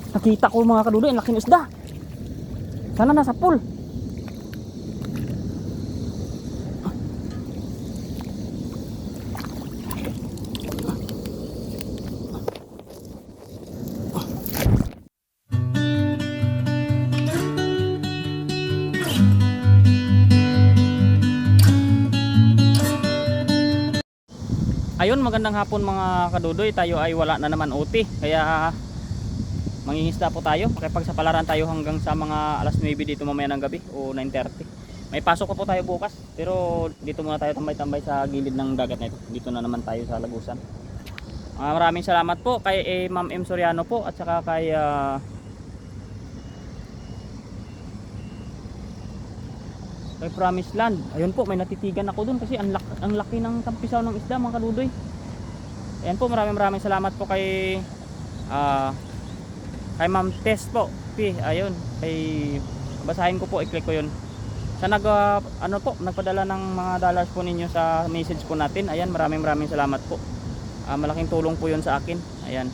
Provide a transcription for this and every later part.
Nakita ko mga kadudoy, ang laki ng isda. Sana nasa pool. Ayun, magandang hapon mga kadudoy. Tayo ay wala na naman OT, kaya mangingisda po tayo. Makipagsapalaran tayo hanggang sa mga alas 9 dito mamaya ng gabi o 9:30. May pasok pa po tayo bukas, pero dito muna tayo tambay-tambay sa gilid ng dagat na ito. Dito na naman tayo sa Lagusan. Maraming salamat po kay Ma'am M. Soriano po at saka kay Promise Land. Ayun po, may natitigan ako dun kasi ang laki ng tampisaw ng isda mga kadudoy. Ayan po, maraming salamat po kay Ma'am Tess po. Ayun, kay basahin ko po, i-click ko yun. Sa nagpadala ng mga dollars po ninyo sa message po natin. Ayan, maraming salamat po. Malaking tulong po yun sa akin. Ayan.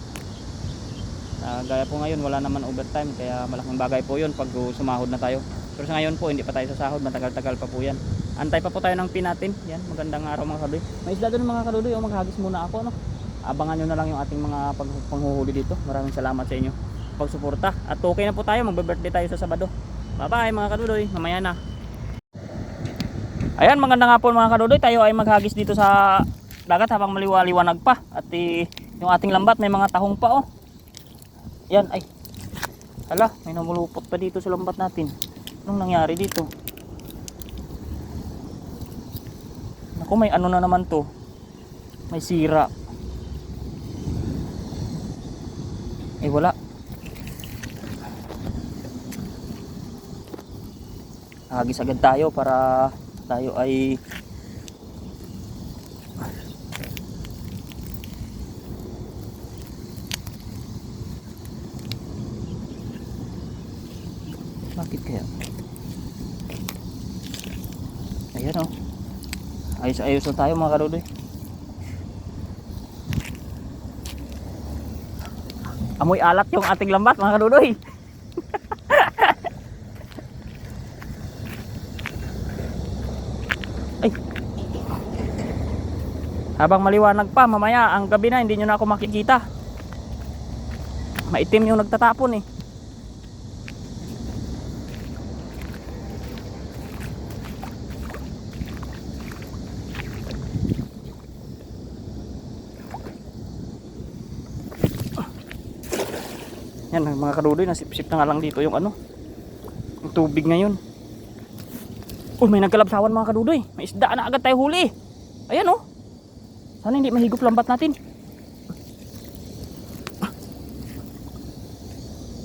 Gaya po ngayon, wala naman overtime, kaya malaking bagay po yun pag sumahod na tayo. Pero sa ngayon po, hindi pa tayo sa sahod, matagal-tagal pa po yan. Antay pa po tayo ng pin natin. Yan, magandang araw mga kadudoy. May isda doon mga kadudoy, maghagis muna ako, no? Abangan nyo na lang yung ating mga panghuhuli dito. Maraming salamat sa inyo pagsuporta. At okay na po tayo, magbe-birthday tayo sa Sabado. Bye-bye mga kadudoy, mamaya na. Ayan, magandang hapon mga kadudoy. Tayo ay maghagis dito sa dagat habang maliwaliwanag pa. At yung ating lambat may mga tahong pa, oh. Yan, ay. Hala, may namulupot pa dito sa lambat natin. Anong nangyari dito? Naku, may ano na naman to. May sira. Eh wala. Hagis agad tayo para tayo ay bakit kaya? Ayan, oh. Ayos lang tayo mga kadudoy. Amoy alat yung ating lambat mga kadudoy. Ay. Habang maliwanag pa, mamaya ang gabi na hindi nyo na ako makikita. Maitim yung nagtatapon eh. Yan mga kadudoy, nasip-sip na nga lang dito yung yung tubig ngayon. May nagkalabsawan mga kadudoy. May isda na agad tayo huli. Ayan, oh. Sana hindi mahigop lambat natin.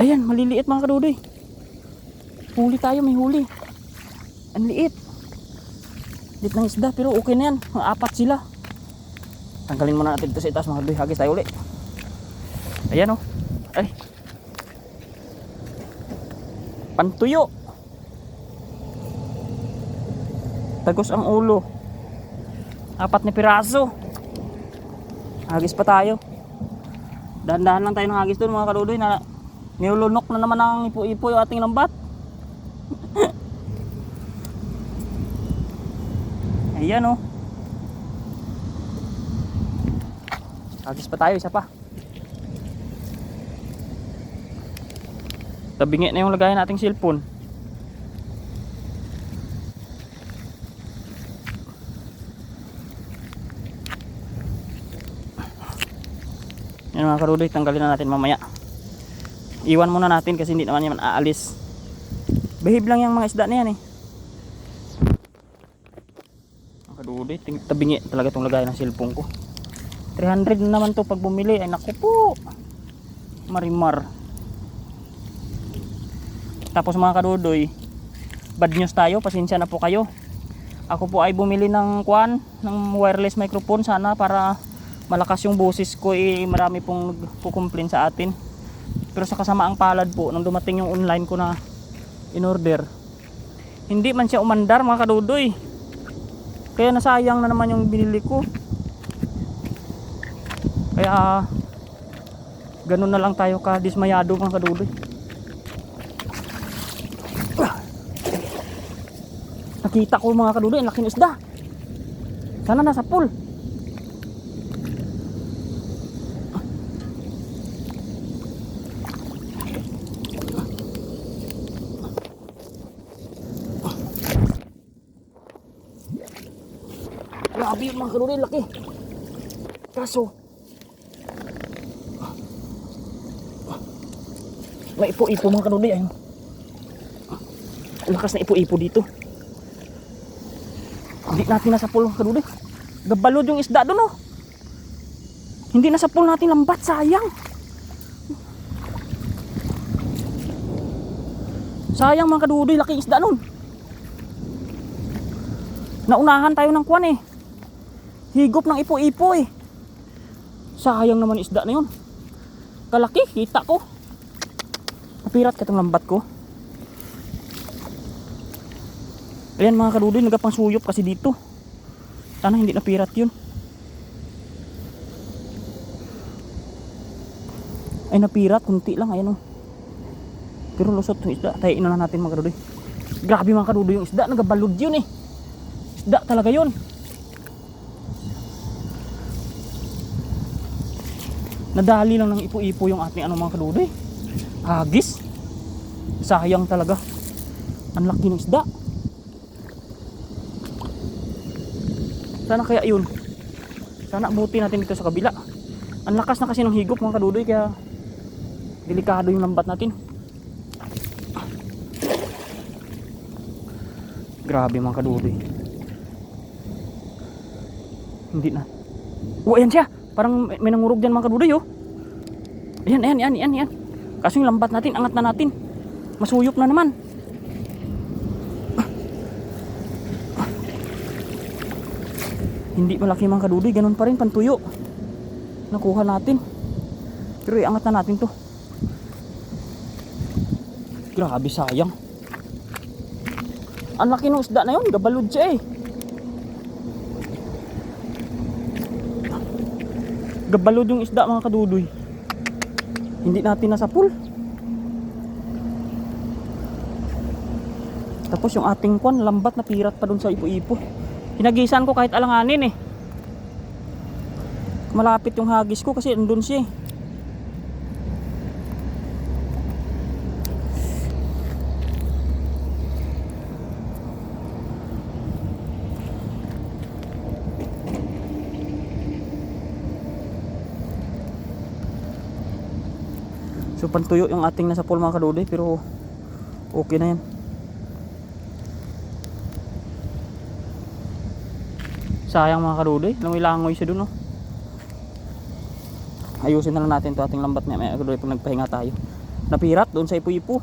Ayan, maliliit mga kadudoy. Huli tayo, may huli. Ang liit. Liit ng isda pero okay na yan. Mga 4 sila. Tanggalin muna natin ito sa itaas mga kadudoy. Hagis tayo uli. Ayan, oh. Ay. Pantuyo. Tagos ang ulo. 4 na piraso. Hagis pa tayo. Dahan-dahan lang tayo ng hagis doon mga kadudoy, na nilulunok na naman ang ipo-ipo yung ating lambat. Ayan, oh. Hagis pa tayo, isa pa. Tabingi na yung lagayan nating cellphone. Yan mga kadudoy, tanggalin na natin mamaya. Iwan muna natin kasi hindi naman yan aalis. Behave lang yung mga isda na yan eh. Mga kadudoy, tabingi talaga itong lagayan ng cellphone ko. 300 na naman to pag bumili. Ay naku po, marimar. Tapos mga kadudoy, bad news tayo, pasensya na po kayo. Ako po ay bumili ng wireless microphone sana para malakas yung boses ko. Marami pong nagko-complain sa atin. Pero sa kasamaang palad po, nung dumating yung online ko na in order, hindi man siya umandar mga kadudoy. Kaya nasayang na naman yung binili ko. Kaya Ganun na lang tayo kadismayado mga kadudoy. Nakita ko mga kadudoy, ang laki ng isda. Sana nasa pool. Grabe yun mga kadudoy, laki. Kaso may ipo-ipo mga kadudoy. Ayun, lakas na ipo-ipo dito. Hindi natin nasa pool mga kadudoy. Gabalod yung isda doon oh. Hindi nasa pool natin lambat, sayang. Sayang mga kadudoy, laking isda nun. Naunahan tayo ng kwan eh. Higop ng ipo-ipo eh. Sayang naman isda na yun. Kalaki, kita ko. Napirat ka itong lambat ko. Ayan mga kadudoy, nagapang suyop kasi dito. Sana hindi napirat yun. Ay napirat, kunti lang, ayan o. Pero lusot yung isda, tayin na natin mga kadudoy. Grabe mga kadudoy yung isda, nagabalod yun eh. Isda talaga yun. Nadali lang ng ipo-ipo yung ating mga kadudoy. Hagis. Sayang talaga. Ang laki ng isda. Sana kaya yun. Sana buti natin dito sa kabila. Ang lakas na kasi ng higop mga kadudoy, kaya delikado yung lambat natin. Grabe mga kadudoy. Hindi na. Oh, ayan siya. Parang may nangurog dyan mga kadudoy oh. Ayan. Kaso yung lambat natin, angat na natin. Masuyop na naman. Hindi malaki mga kadudoy, ganun pa rin pantuyo. Nakuha natin. Pero iangat na natin to. Grabe, sayang. Ang laki ng isda na yun, gabalod siya eh. Gabalod yung isda mga kadudoy. Hindi natin nasa pool. Tapos yung ating kwan, lambat na pirat pa dun sa ipo-ipo. Hinagisan ko kahit alanganin eh. Malapit yung hagis ko kasi andun siya eh. So pantuyo yung ating nasa pool mga kadudoy, pero okay na yan. Sayang mga kadudoy, langoy-langoy siya dun oh. Ayusin na lang natin to ating lambat mga kadudoy pag nagpahinga tayo. Napirat doon sa ipo-ipo.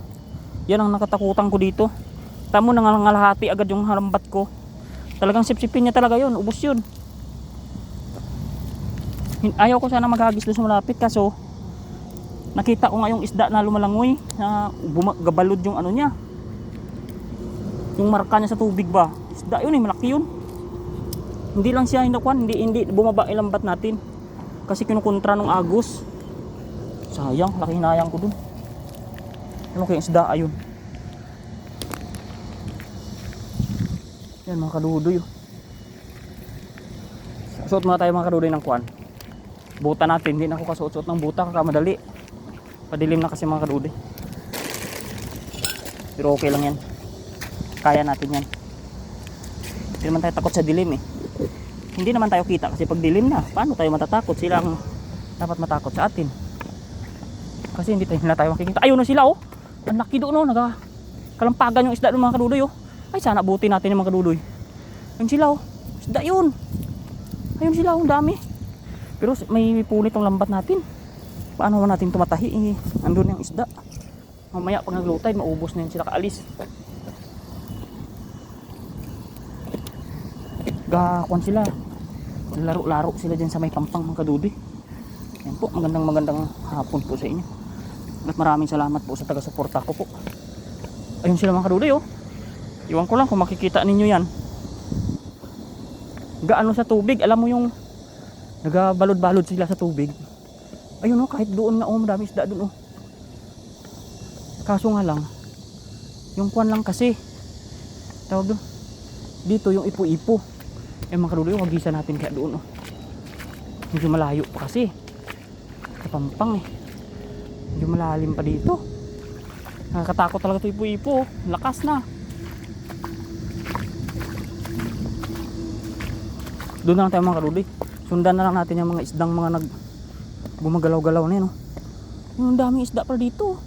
Yan ang nakatakutan ko dito. Tamo nangalahati agad yung lambat ko. Talagang sipsipin niya talaga yun, ubos yun. Ayaw ko sana maghagis doon sa malapit, kaso nakita ko nga yung isda na lumalangoy, na gabalod yung ano niya, yung marka niya sa tubig ba. Isda yun eh, malaki yun. Hindi lang siya hindi bumaba ilambat natin kasi kinukontra nung agos. Sayang, laki hinayang ko dun. Ano kayong isda, ayun. Yan mga kadudoy. Suot muna tayo mga kadudoy ng kuwan. Buta natin, hindi na ako kasuot-suot ng buta, kakamadali. Padilim na kasi mga kadudoy. Pero okay lang yan. Kaya natin yan. Hindi naman tayo takot sa dilim eh. Hindi naman tayo kita kasi pag dilim na, paano tayo matatakot? Sila ang dapat matakot sa atin. Kasi hindi tayo makikita. Ayun na sila oh. Ang laki doon oh. Nagkalampagan yung isda ng mga kadudoy oh. Ay sana buti natin yung mga kadudoy. Ayun sila oh. Isda yun. Ayun sila oh. Ang dami. Pero may punit yung lambat natin. Paano natin tumatahi eh. Andun yung isda. Mamaya pag naglutay, maubos na yun sila kaalis. Gakwan sila. Laro-laro sila dyan sa may pampang mga kadudoy. Yan po, magandang hapon po sa inyo. At maraming salamat po sa taga-suporta ko po. Ayun sila mga kadudoy oh. Iwan ko lang kung makikita ninyo yan. Gaano sa tubig, alam mo yung nagabalod-balod sila sa tubig. Ayun oh, kahit doon nga oh, madami isda doon oh. Kaso nga lang, yung kuwan lang kasi, tawag doon, dito yung ipo-ipo. Mga kadudoy, wagisa natin kaya doon oh. Medyo malayo pa kasi. Sa Pampang eh. Medyo malalim pa dito. Nakakatakot talaga ito ipo-ipo oh. Lakas na. Doon na lang tayo mga kadudoy. Sundan na lang natin yung mga isdang mga gumagalaw-galaw na yun oh. Yung daming isda pa dito oh.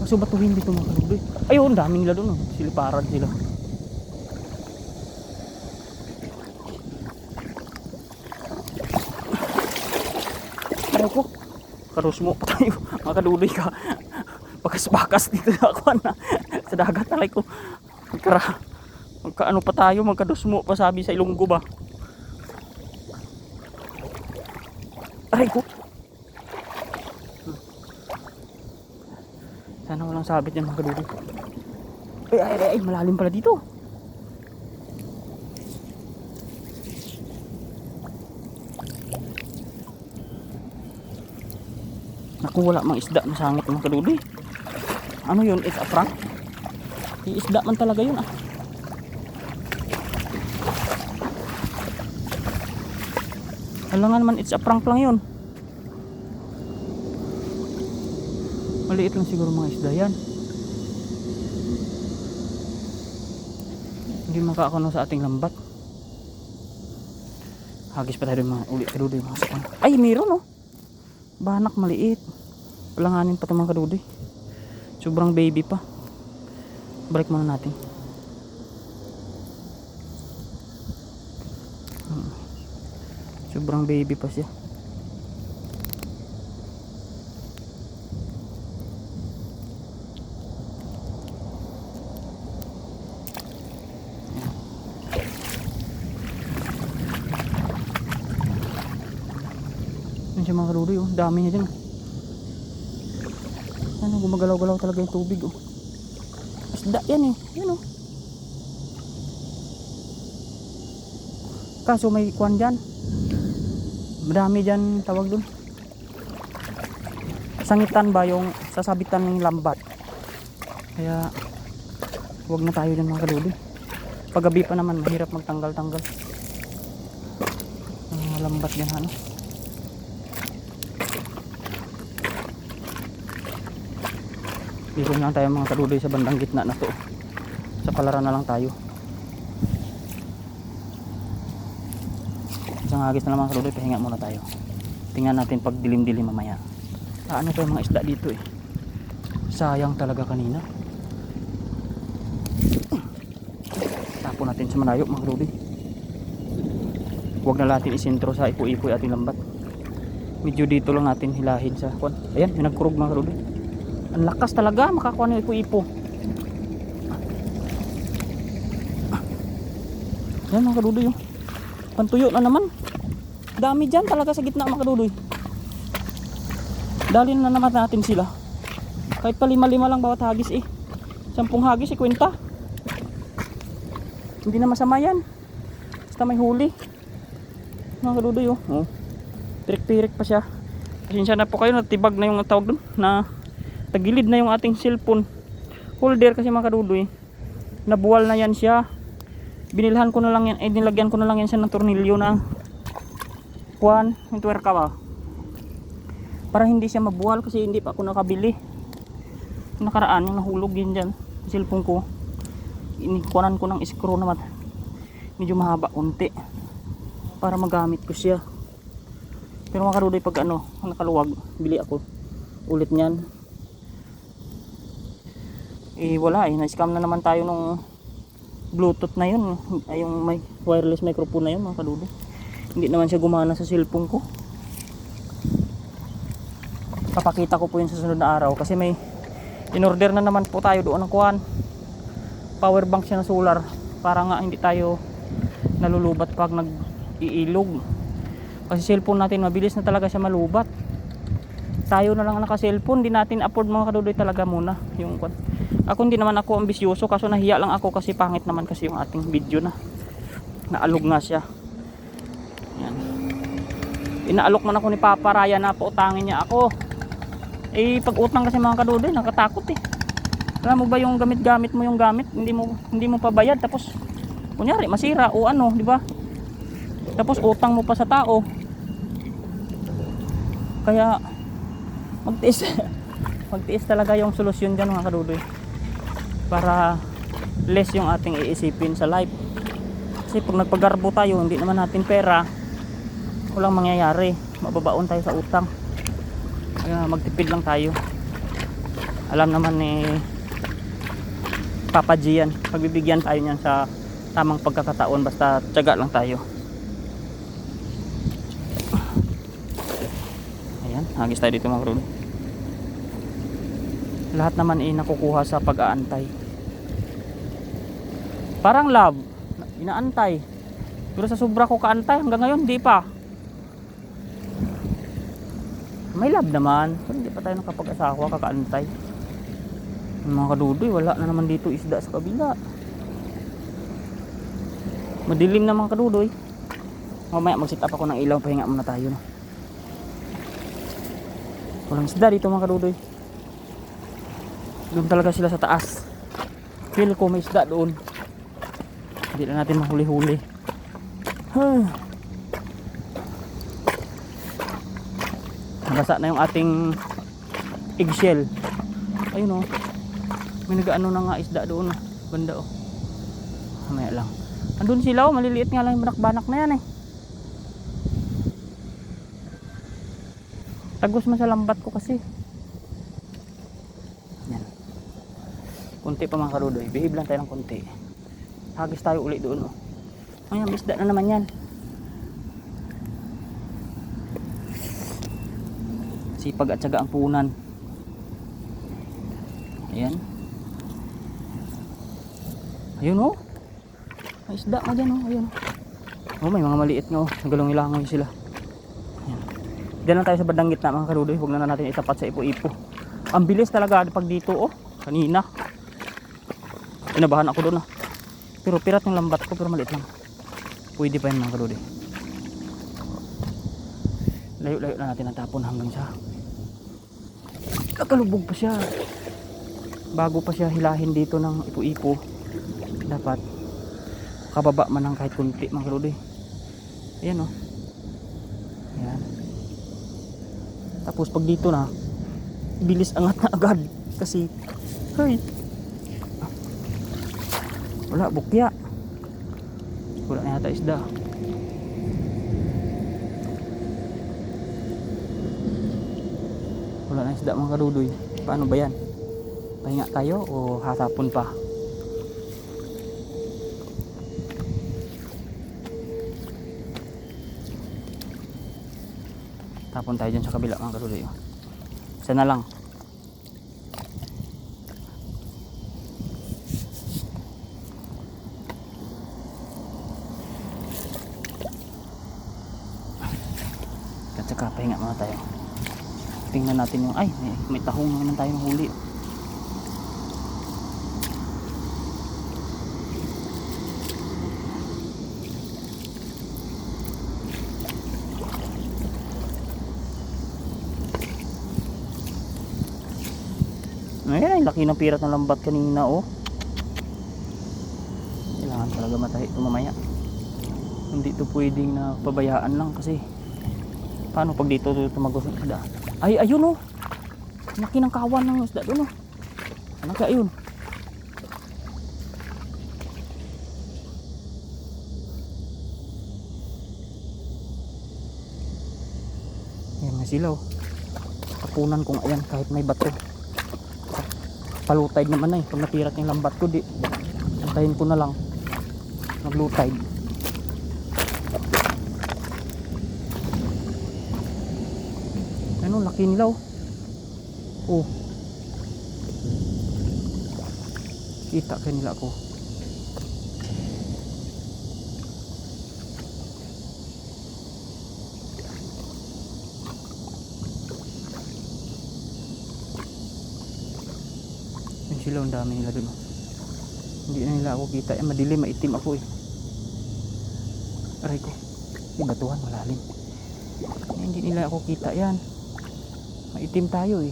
Kaso batuhin dito mga kadudoy. Ayun, daming nila doon oh. Siliparan sila. Ano po? Karusmo pa tayo. Mga kadudoy ka. Bakas-bakas dito na ako na. Sa dagat talay ko. Magkaano pa tayo. Magkadusmo pa sabi sa Ilonggo ba. Aray ko. Sana walang sabit yan mga kadudoy. Ay, malalim pala dito. Naku, wala mang isda na sangit mga kadudoy. Ano yun? It's a prank? Isda man talaga yun ah. Alangan man, it's a prank lang yun. Maliit lang siguro mga isda yan. Hindi makakaano sa ating lambat. Hagis pa tayo mga uli kadudoy mga sakang. Ay, meron oh. Banak maliit. Palanganin pa ito mga kadudoy. Sobrang baby pa. Balik muna natin. Sobrang baby pa siya. Yan siya mga kadudoy oh. Dami niya din oh. Ano, gumagalaw-galaw talaga yung tubig oh. Isda yan eh. Yan oh. Kaso may kwan dyan. Madami dyan tawag dun. Sangitan ba yung sasabitan ng lambat. Kaya huwag na tayo dyan mga kadudoy. Paggabi pa naman mahirap magtanggal-tanggal. Lambat dyan ano. Dito lang tayo mga kadudoy sa bandang gitna na to. Sa palaran na lang tayo. Isang agis na lang mga kadudoy, pahinga muna tayo. Tingnan natin pag dilim-dilim mamaya. Ano pa yung mga isda dito eh. Sayang talaga kanina. Tapon natin sa malayo mga kadudoy. Huwag na natin isentro sa ipo-ipo ating lambat. Medyo dito lang natin hilahin sa kwan. Ayan, may nagkurog mga kadudoy. Ang lakas talaga makakuha ng ipo-ipo. Yan mga kadudoy oh. Pantuyo na naman. Dami dyan talaga sa gitna mga kadudoy. Dali na naman natin sila. Kahit pa 5-5 lang bawat hagis eh. 10 hagis 50. Hindi na masama yan. Basta may huli. Mga kadudoy oh. Pirik-pirik pa siya. Pasensya na po kayo, natibag na yung tawag dun na tagilid na yung ating cellphone holder kasi mga kadudoy. Nabuwal na yan siya. Binilhan ko na lang yan, nilagyan ko na lang yan siya ng tornilyo na kuwan, yung tuwerka ba. Para hindi siya mabuwal kasi hindi pa ako nakabili. Nakaraan yung nahulog din dyan sa cellphone ko. Inikuanan ko ng screw naman. Medyo mahaba unti para magamit ko siya. Pero mga kadudoy pag ano, nakaluwag, bili ako ulit niyan. Wala na-scam na naman tayo nung Bluetooth na yun, ay yung may wireless microphone na yun mga kadudoy. Hindi naman siya gumana sa cellphone ko. Papakita ko po yun sa sunod na araw kasi may in-order na naman po tayo doon ng kuwan. Power bank siya na solar para nga hindi tayo nalulubat pag nag-iilog. Kasi cellphone natin mabilis na talaga siya malubat tayo na lang naka-cellphone, di natin afford mga kadudoy talaga muna yung ako hindi naman ako ambisyoso, kaso nahiya lang ako kasi pangit naman kasi yung ating video na naalog nga siya. Yan. Inaalok man ako ni Papa Raya na pautangin niya ako. Eh pag utang kasi mga kadudoy nakatakot eh. Alam mo ba yung gamit mo yung gamit, hindi mo pabayad, tapos kunyari masira o ano, di ba? Tapos utang mo pa sa tao. Kaya magtiis talaga yung solusyon dyan mga kadudoy, para less yung ating iisipin sa life. Kasi pag nagpagarbo tayo, hindi naman natin pera, walang mangyayari, mababaon tayo sa utang. Kaya magtipid lang tayo. Alam naman ni Papa G yan, pagbibigyan tayo niyan sa tamang pagkakataon, basta tiyaga lang tayo. Ayan, hagis tayo dito mga kadudoy. Lahat naman nakukuha sa pag-aantay. Parang love, inaantay. Pero sa sobra ko kaantay, hanggang ngayon di pa. May love naman, pero hindi pa tayo nakapag-asawa, kakaantay. Mga kadudoy, wala na naman dito isda sa kabila. Madilim na mga kadudoy. Mamaya mag-set up ako ng ilaw, pahinga muna tayo. Walang isda dito mga kadudoy. Doon talaga sila sa taas. Feel ko may isda doon. Hindi na natin mahuli-huli. Nabasa na yung ating eggshell. Ayun o. May nag-ano na nga isda doon. Banda o. Mamaya lang. Andun sila o. Maliliit nga lang yung banak-banak na yan eh. Tagos man sa lambat ko kasi. Yan. Kunti pa mga kadudoy. Behave lang tayo ng kunti. Hagis tayo ulit doon oh. Ayan, bisda na naman yan. Sipag at syaga ang punan. Ayan. Ayun oh. May isda nga dyan oh. Ayun oh. May mga maliit nga oh. Nagalong-ilangoy sila. Ayan. Diyan lang tayo sa bandang gitna mga kadudoy. Huwag na natin itapat sa ipo-ipo. Ang bilis talaga pag dito oh. Kanina inabahan ako doon ah. Pero pirat yung lambat ko, pero maliit lang. Pwede pa yan mga kadudoy. Layo-layo na natin ang tapon hanggang sa nakalubog pa siya. Bago pa siya hilahin dito ng ipo-ipo, dapat kababa man ng kahit kunti mga kadudoy. Ayan o. Ayan. Tapos pag dito na, bilis angat na agad. Kasi hey, wala bukya, wala na yata isda. Wala na isda mga kadudoy. Paano ba yan? Pahinga tayo o hasapon pa? Tapon tayo dyan sa kabila mga kadudoy. Isa na lang. Tsaka pahinga muna tayo. Tingnan natin yung may tahong naman tayong huli. Ayan, laki ng pirat ng lambat kanina oh. Kailangan talaga matahi ito mamaya. Hindi ito pwedeng na pabayaan lang kasi paano pag dito tumagos ng isda? Ay, ayun oh. Laki ng kawan ng isda doon oh. Ano kaya yun? Ayan nga sila oh. Kapunan kong ayan kahit may bato. Palutide naman pag napirat yung lambat ko, di antayin ko na lang naglutide. Ano, laki nila oh. Kita kayo nila ako. Sila, ang dami nila dun. Hindi na nila ako kita. Madilim, maitim ako eh. Aray ko. Batuhan, malalim. Hindi nila ako kita yan. Maitim tayo eh.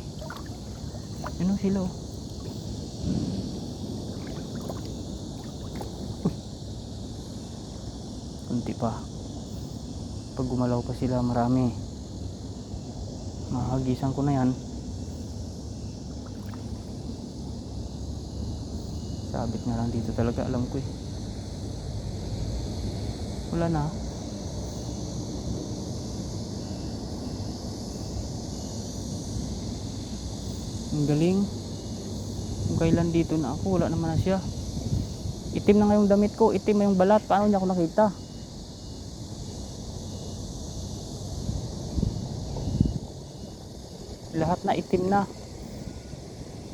Ano sila oh. Kunti pa. Pag gumalaw pa sila marami. Mahagisan ko na yan. Sabit na lang dito talaga, alam ko eh. Wala na. Ang galing. Kung kailan dito na ako, wala naman na siya. Itim na nga yung damit ko, itim na yung balat. Paano niya ako nakita? Lahat na itim na.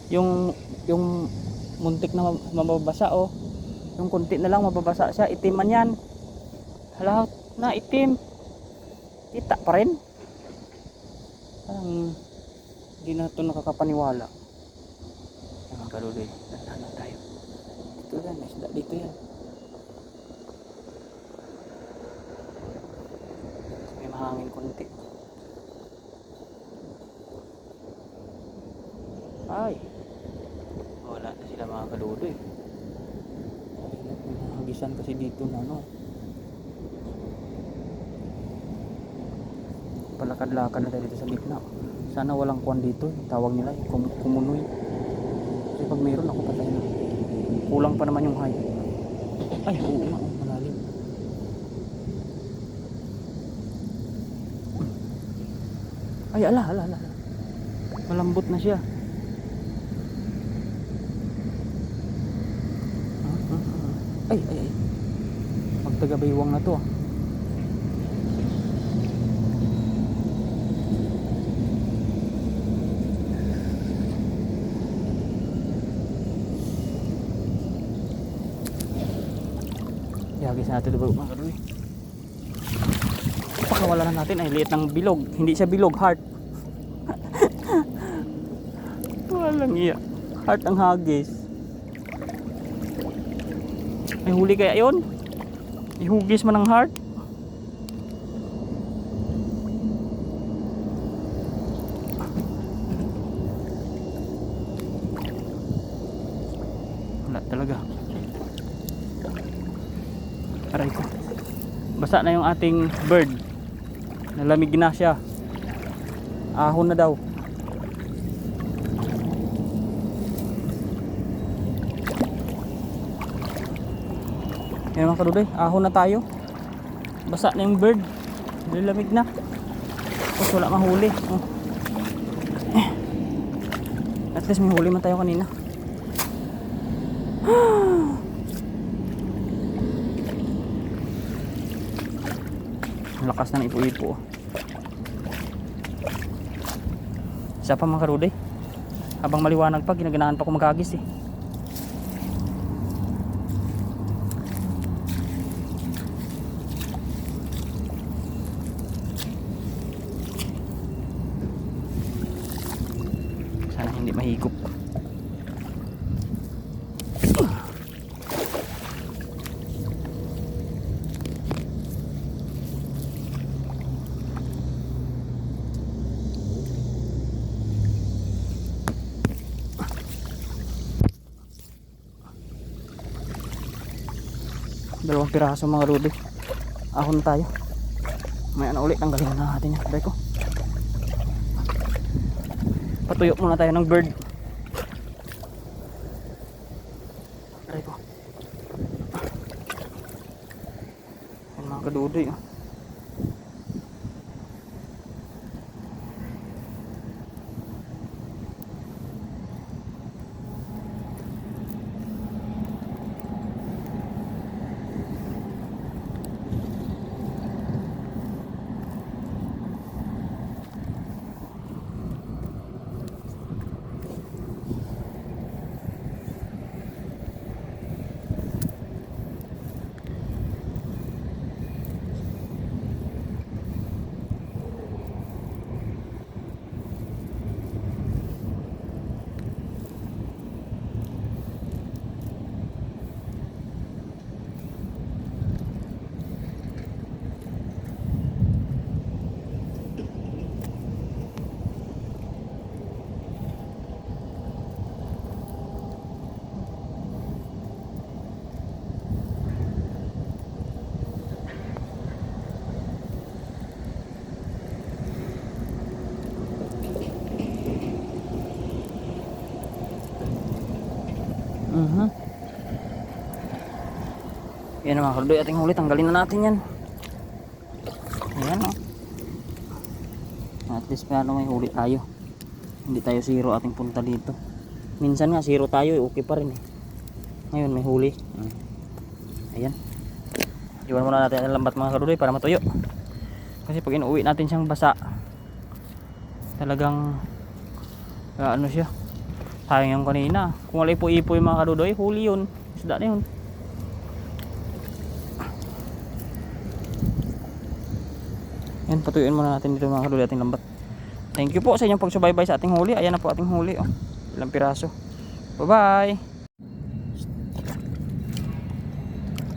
Yung muntik na mababasa oh. Yung kunti na lang mababasa siya, itim man yan. Lahat na itim. Kita pa rin. Parang hindi na ito nakakapaniwala. Mga kaluloy, nandahan tayo. Dito yan, may isda dito yan. May mahangin konti. Ay, wala na sila mga kaluloy. May hagisan kasi dito na ano. Palakad-lakad na tayo dito sa gitna. Sana walang kuwan dito, tawag nila kumunoy. Kasi pag mayroon ako patay na. Kulang pa naman yung height. Ay, oo nga, malalim. Ay, ala. Malambot na siya. Ay. Magtagabaywang na to. Yagis natin ito mga kaluloy. Pakawalan natin ay liit ng bilog. Hindi siya bilog, heart. Walang iya. Heart ang hagis. May huli kaya yun? Ihugis man ang heart. Wala talaga. Aray ko. Basa na yung ating bird. Nalamig na siya. Ahon na daw. Yan mga kaluloy, ahon na tayo. Basa na yung bird. Nalamig na. Tapos wala mahuli. Oh. At least may huli man tayo kanina. Lakas na ng ipo-ipo. Isa pa mga kaluloy. Habang maliwanag pa, ginaganaan pa ko magagis eh. Sana hindi mahigop. Dalawang piraso mga rudy. Ahon tayo. May ano ulit, tanggalin na natin yan. Aray ko. Patuyok muna tayo ng bird. Aray ko. Yan mga kadudoy. Yan mga kaludoy, ating huli, tanggalin na natin yan. Ayan o. At least may huli tayo. Hindi tayo zero ating punta dito. Minsan nga zero tayo, okay pa rin eh. Ngayon may huli. Ayan. Iwan muna natin ang lambat mga kaludoy para matuyo. Kasi pag inuwi natin siyang basa, talagang ano siya, sayang yung kanina. Kung wala ipo-ipo yung mga kaludoy, huli yun, isda na yun. Yan, patuyuin muna natin dito mga kaludoy ating lambat. Thank you po sa inyong pagsubaybay sa ating huli. Ayan na po ating huli, oh. Ilang piraso. Bye bye.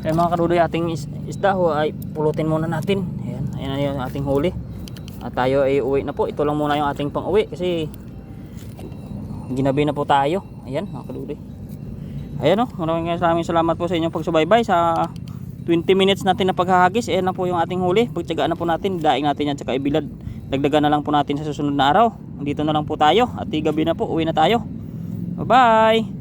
Ayan mga kaludoy, ating isda ho ay pulutin muna natin. Ayan, ayan na yung ating huli. At tayo ay uwi na po. Ito lang muna yung ating pang uwi kasi ginabi na po tayo. Ayan mga kaludoy. Ayan o, maraming salamat po sa inyong pagsubaybay sa 20 minutes natin na paghahagis. Ayan na po yung ating huli. Pagtsagaan na po natin, daing natin yan tsaka ibilad. Dagdagan na lang po natin sa susunod na araw. Dito na lang po tayo at gabi na po, uwi na tayo. Bye bye.